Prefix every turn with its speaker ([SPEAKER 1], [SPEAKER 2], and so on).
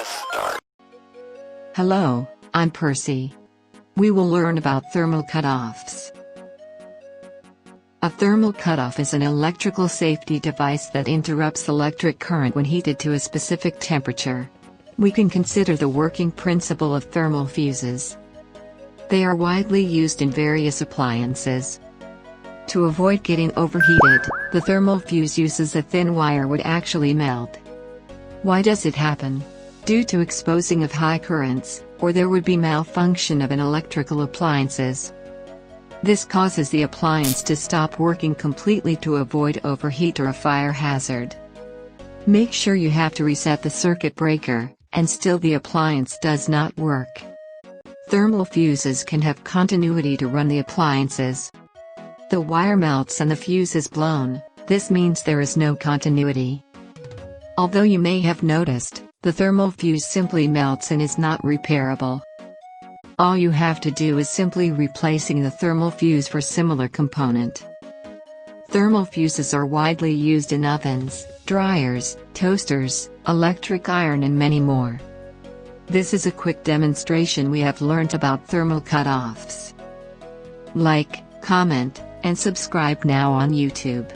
[SPEAKER 1] start.
[SPEAKER 2] Hello, I'm Percy. We will learn about thermal cutoffs. A thermal cutoff is an electrical safety device that interrupts electric current when heated to a specific temperature. We can consider the working principle of thermal fuses. They are widely used in various appliances. To avoid getting overheated, the thermal fuse uses a thin wire would actually melt. Why does it happen? Due to exposing of high currents, or there would be malfunction of an electrical appliances. This causes the appliance to stop working completely to avoid overheat or a fire hazard. Make sure you have to reset the circuit breaker, and still the appliance does not work. Thermal fuses can have continuity to run the appliances. The wire melts and the fuse is blown, this means there is no continuity. Although you may have noticed, the thermal fuse simply melts and is not repairable. All you have to do is simply replacing the thermal fuse for similar component. Thermal fuses are widely used in ovens, dryers, toasters, electric iron and many more. This is a quick demonstration we have learnt about thermal cutoffs. Like, comment, and subscribe now on YouTube.